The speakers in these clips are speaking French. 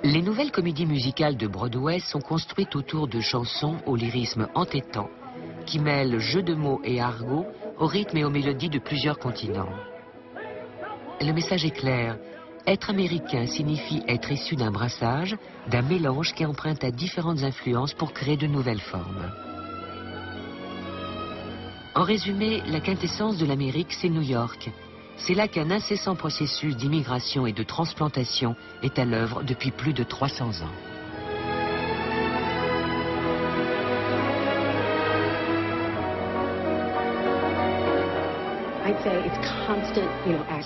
Les nouvelles comédies musicales de Broadway sont construites autour de chansons au lyrisme entêtant, qui mêlent jeux de mots et argot au rythme et aux mélodies de plusieurs continents. Le message est clair. Être américain signifie être issu d'un brassage, d'un mélange qui emprunte à différentes influences pour créer de nouvelles formes. En résumé, la quintessence de l'Amérique, c'est New York. C'est là qu'un incessant processus d'immigration et de transplantation est à l'œuvre depuis plus de 300 ans.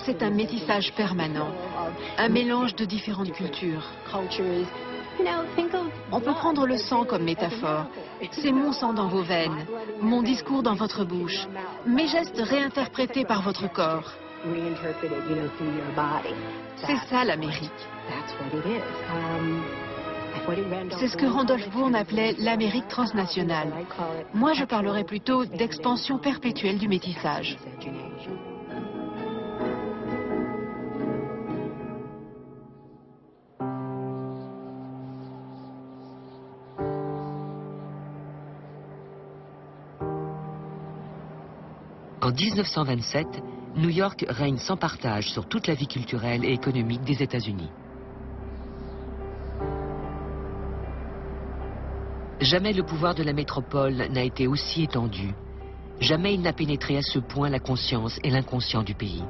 C'est un métissage permanent, un mélange de différentes cultures. On peut prendre le sang comme métaphore. C'est mon sang dans vos veines, mon discours dans votre bouche, mes gestes réinterprétés par votre corps. C'est ça l'Amérique. C'est ce que Randolph Bourne appelait l'Amérique transnationale. Moi, je parlerais plutôt d'expansion perpétuelle du métissage. En 1927, New York règne sans partage sur toute la vie culturelle et économique des États-Unis. Jamais le pouvoir de la métropole n'a été aussi étendu. Jamais il n'a pénétré à ce point la conscience et l'inconscient du pays.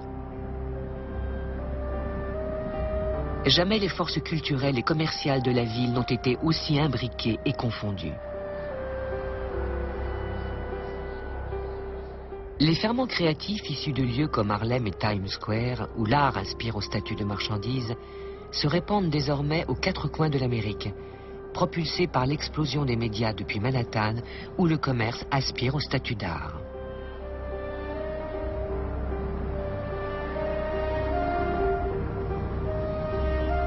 Jamais les forces culturelles et commerciales de la ville n'ont été aussi imbriquées et confondues. Les ferments créatifs issus de lieux comme Harlem et Times Square, où l'art inspire au statut de marchandise, se répandent désormais aux quatre coins de l'Amérique, propulsés par l'explosion des médias depuis Manhattan, où le commerce aspire au statut d'art.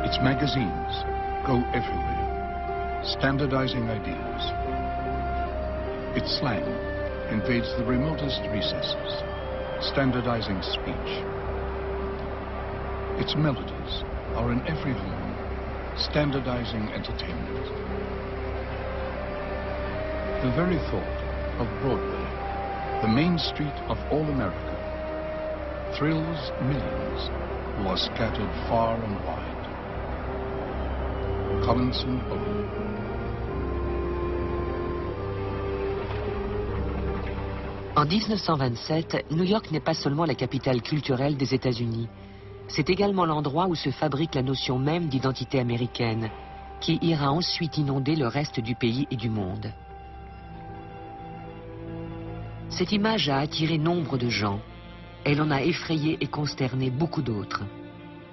Its magazines go everywhere, standardizing ideas. Its slang invades the remotest recesses, standardizing speech. Its melodies are in every home, standardizing entertainment. The very thought of Broadway, the main street of all America, thrills millions who are scattered far and wide. Collinson Home. En 1927, New York n'est pas seulement la capitale culturelle des États-Unis. C'est également l'endroit où se fabrique la notion même d'identité américaine, qui ira ensuite inonder le reste du pays et du monde. Cette image a attiré nombre de gens. Elle en a effrayé et consterné beaucoup d'autres.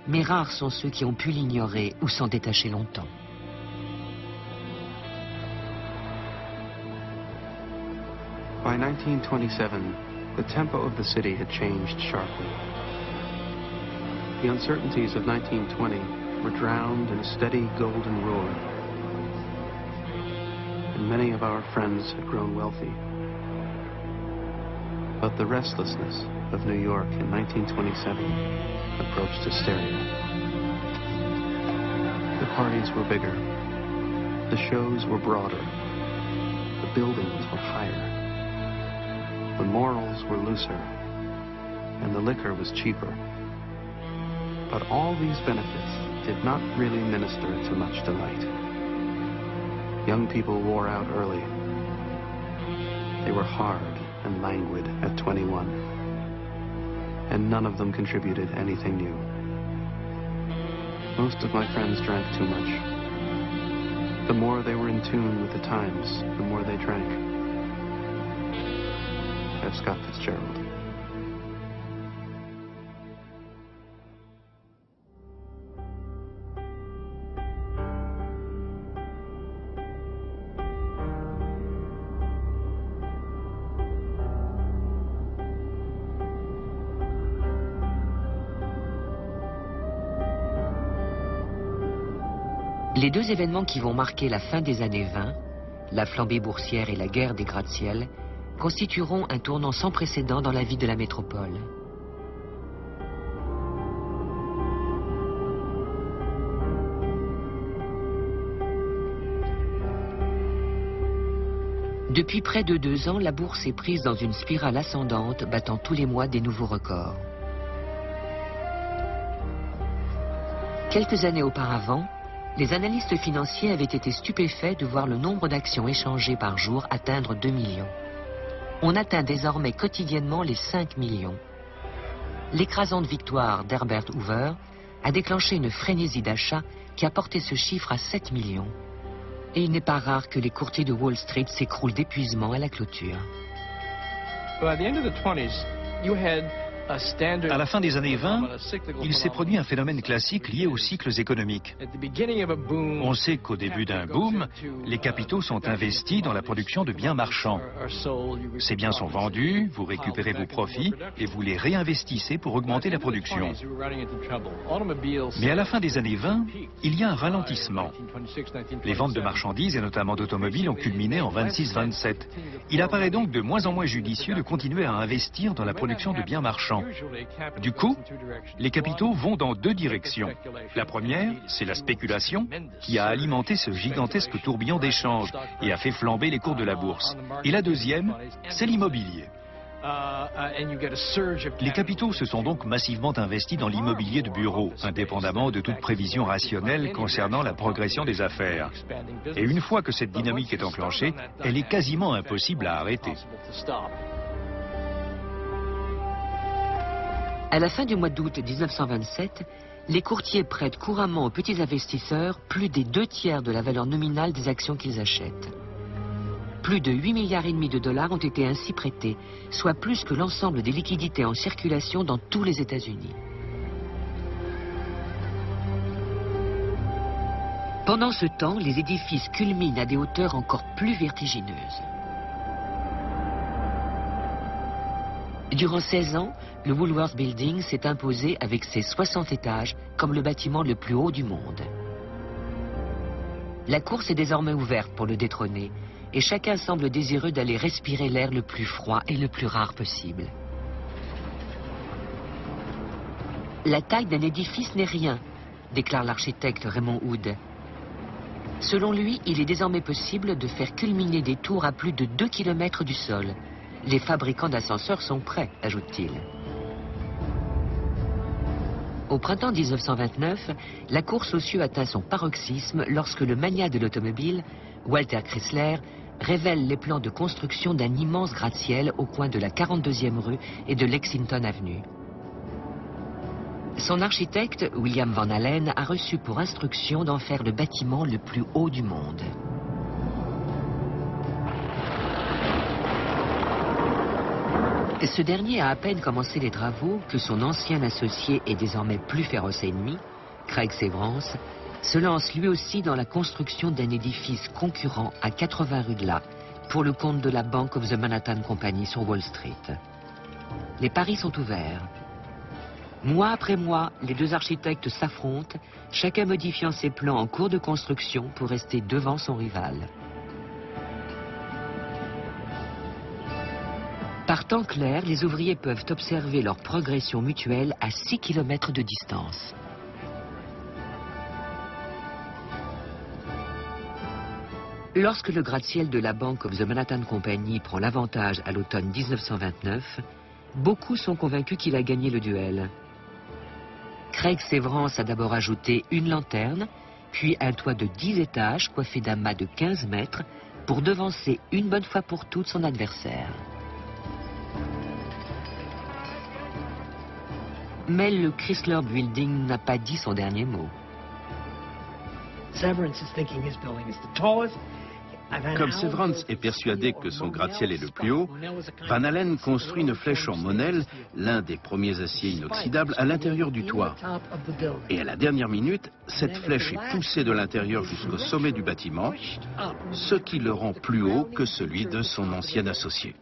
Mais rares sont ceux qui ont pu l'ignorer ou s'en détacher longtemps. By 1927, the tempo of the city had changed sharply. The uncertainties of 1920 were drowned in a steady golden roar, and many of our friends had grown wealthy. But the restlessness of New York in 1927 approached hysteria. The parties were bigger, the shows were broader, the buildings were higher. The morals were looser, and the liquor was cheaper. But all these benefits did not really minister to much delight. Young people wore out early. They were hard and languid at 21, and none of them contributed anything new. Most of my friends drank too much. The more they were in tune with the times, the more they drank. F. Scott Fitzgerald. Les deux événements qui vont marquer la fin des années 20, la flambée boursière et la guerre des gratte-ciel, constitueront un tournant sans précédent dans la vie de la métropole. Depuis près de 2 ans, la bourse est prise dans une spirale ascendante, battant tous les mois des nouveaux records. Quelques années auparavant, les analystes financiers avaient été stupéfaits de voir le nombre d'actions échangées par jour atteindre 2 millions. On atteint désormais quotidiennement les 5 millions. L'écrasante victoire d'Herbert Hoover a déclenché une frénésie d'achat qui a porté ce chiffre à 7 millions. Et il n'est pas rare que les courtiers de Wall Street s'écroulent d'épuisement à la clôture. À la fin des années 20, il s'est produit un phénomène classique lié aux cycles économiques. On sait qu'au début d'un boom, les capitaux sont investis dans la production de biens marchands. Ces biens sont vendus, vous récupérez vos profits et vous les réinvestissez pour augmenter la production. Mais à la fin des années 20, il y a un ralentissement. Les ventes de marchandises et notamment d'automobiles ont culminé en 26-27. Il apparaît donc de moins en moins judicieux de continuer à investir dans la production de biens marchands. Du coup, les capitaux vont dans 2 directions. La première, c'est la spéculation, qui a alimenté ce gigantesque tourbillon d'échanges et a fait flamber les cours de la bourse. Et la deuxième, c'est l'immobilier. Les capitaux se sont donc massivement investis dans l'immobilier de bureau, indépendamment de toute prévision rationnelle concernant la progression des affaires. Et une fois que cette dynamique est enclenchée, elle est quasiment impossible à arrêter. À la fin du mois d'août 1927, les courtiers prêtent couramment aux petits investisseurs plus des 2/3 de la valeur nominale des actions qu'ils achètent. Plus de 8,5 milliards de dollars ont été ainsi prêtés, soit plus que l'ensemble des liquidités en circulation dans tous les États-Unis. Pendant ce temps, les édifices culminent à des hauteurs encore plus vertigineuses. Durant 16 ans, le Woolworth Building s'est imposé avec ses 60 étages comme le bâtiment le plus haut du monde. La course est désormais ouverte pour le détrôner et chacun semble désireux d'aller respirer l'air le plus froid et le plus rare possible. La taille d'un édifice n'est rien, déclare l'architecte Raymond Hood. Selon lui, il est désormais possible de faire culminer des tours à plus de 2 km du sol. Les fabricants d'ascenseurs sont prêts, ajoute-t-il. Au printemps 1929, la course aux cieux atteint son paroxysme lorsque le magnat de l'automobile, Walter Chrysler, révèle les plans de construction d'un immense gratte-ciel au coin de la 42e rue et de Lexington Avenue. Son architecte, William Van Allen, a reçu pour instruction d'en faire le bâtiment le plus haut du monde. Ce dernier a à peine commencé les travaux que son ancien associé et désormais plus féroce ennemi, Craig Severance, se lance lui aussi dans la construction d'un édifice concurrent à 80 rues de là, pour le compte de la Bank of the Manhattan Company sur Wall Street. Les paris sont ouverts. Mois après mois, les 2 architectes s'affrontent, chacun modifiant ses plans en cours de construction pour rester devant son rival. Par temps clair, les ouvriers peuvent observer leur progression mutuelle à 6 km de distance. Lorsque le gratte-ciel de la Bank of the Manhattan Company prend l'avantage à l'automne 1929, beaucoup sont convaincus qu'il a gagné le duel. Craig Severance a d'abord ajouté une lanterne, puis un toit de 10 étages coiffé d'un mât de 15 mètres pour devancer une bonne fois pour toutes son adversaire. Mais le Chrysler Building n'a pas dit son dernier mot. Comme Severance est persuadé que son gratte-ciel est le plus haut, Van Allen construit une flèche en monel, l'un des premiers aciers inoxydables, à l'intérieur du toit. Et à la dernière minute, cette flèche est poussée de l'intérieur jusqu'au sommet du bâtiment, ce qui le rend plus haut que celui de son ancien associé.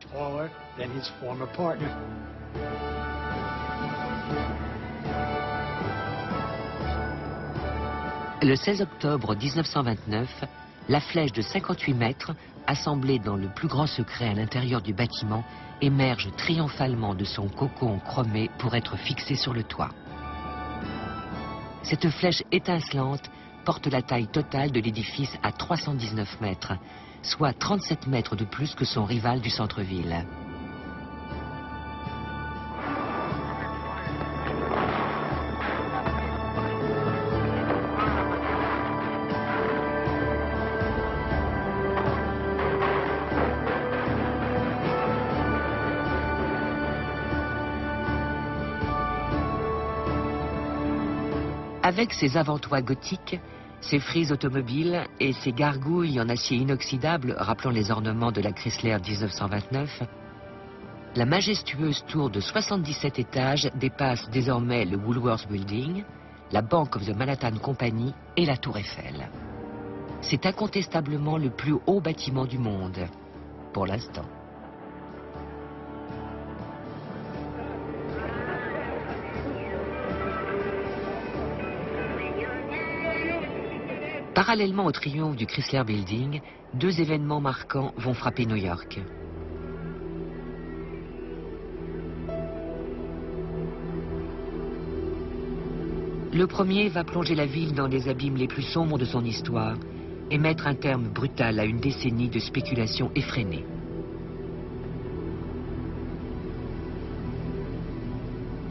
Le 16 octobre 1929, la flèche de 58 mètres, assemblée dans le plus grand secret à l'intérieur du bâtiment, émerge triomphalement de son cocon chromé pour être fixée sur le toit. Cette flèche étincelante porte la taille totale de l'édifice à 319 mètres, soit 37 mètres de plus que son rival du centre-ville. Avec ses avant-toits gothiques, ses frises automobiles et ses gargouilles en acier inoxydable rappelant les ornements de la Chrysler 1929, la majestueuse tour de 77 étages dépasse désormais le Woolworth Building, la Bank of the Manhattan Company et la Tour Eiffel. C'est incontestablement le plus haut bâtiment du monde, pour l'instant. Parallèlement au triomphe du Chrysler Building, deux événements marquants vont frapper New York. Le premier va plonger la ville dans les abîmes les plus sombres de son histoire et mettre un terme brutal à une décennie de spéculation effrénée.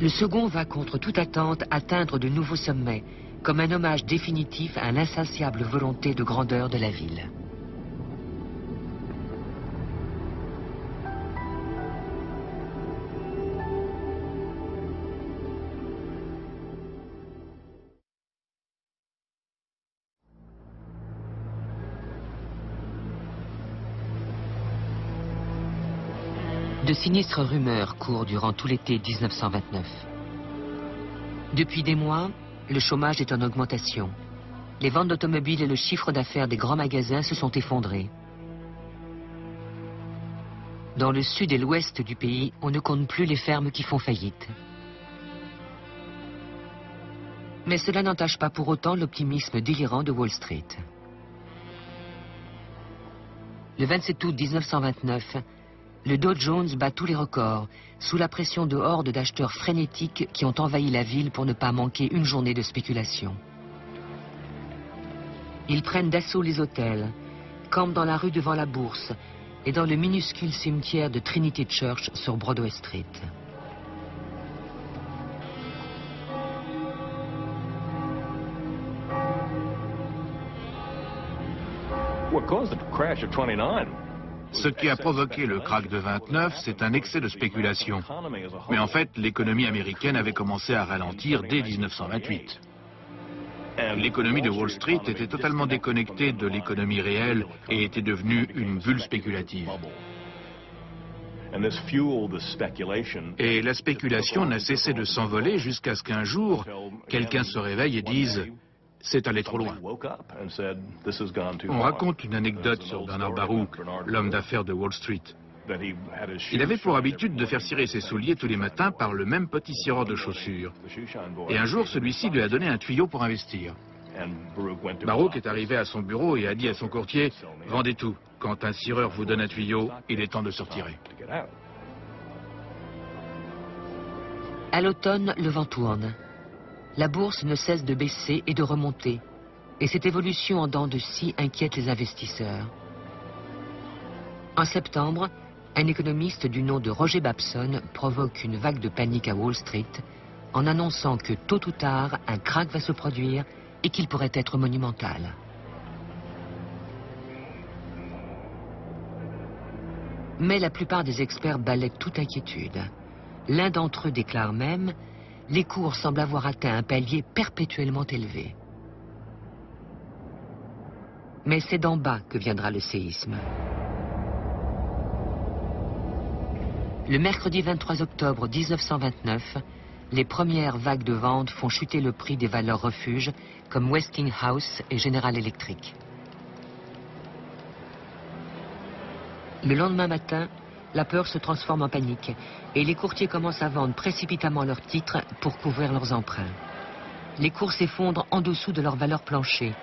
Le second va contre toute attente atteindre de nouveaux sommets, comme un hommage définitif à l'insatiable volonté de grandeur de la ville. De sinistres rumeurs courent durant tout l'été 1929. Depuis des mois, le chômage est en augmentation. Les ventes d'automobiles et le chiffre d'affaires des grands magasins se sont effondrés. Dans le sud et l'ouest du pays, on ne compte plus les fermes qui font faillite. Mais cela n'entache pas pour autant l'optimisme délirant de Wall Street. Le 27 août 1929, le Dow Jones bat tous les records, sous la pression de hordes d'acheteurs frénétiques qui ont envahi la ville pour ne pas manquer une journée de spéculation. Ils prennent d'assaut les hôtels, campent dans la rue devant la bourse et dans le minuscule cimetière de Trinity Church sur Broadway Street. What caused the crash of 29? Ce qui a provoqué le krach de 29, c'est un excès de spéculation. Mais en fait, l'économie américaine avait commencé à ralentir dès 1928. L'économie de Wall Street était totalement déconnectée de l'économie réelle et était devenue une bulle spéculative. Et la spéculation n'a cessé de s'envoler jusqu'à ce qu'un jour, quelqu'un se réveille et dise « c'est allé trop loin ». On raconte une anecdote sur Bernard Baruch, l'homme d'affaires de Wall Street. Il avait pour habitude de faire cirer ses souliers tous les matins par le même petit cireur de chaussures. Et un jour, celui-ci lui a donné un tuyau pour investir. Baruch est arrivé à son bureau et a dit à son courtier « Vendez tout. Quand un cireur vous donne un tuyau, il est temps de se retirer. » À l'automne, le vent tourne. La bourse ne cesse de baisser et de remonter. Et cette évolution en dents de scie inquiète les investisseurs. En septembre, un économiste du nom de Roger Babson provoque une vague de panique à Wall Street en annonçant que tôt ou tard, un krach va se produire et qu'il pourrait être monumental. Mais la plupart des experts balaient toute inquiétude. L'un d'entre eux déclare même « Les cours semblent avoir atteint un palier perpétuellement élevé ». Mais c'est d'en bas que viendra le séisme. Le mercredi 23 octobre 1929, les premières vagues de vente font chuter le prix des valeurs refuges comme Westinghouse et General Electric. Le lendemain matin, la peur se transforme en panique et les courtiers commencent à vendre précipitamment leurs titres pour couvrir leurs emprunts. Les cours s'effondrent en dessous de leur valeur plancher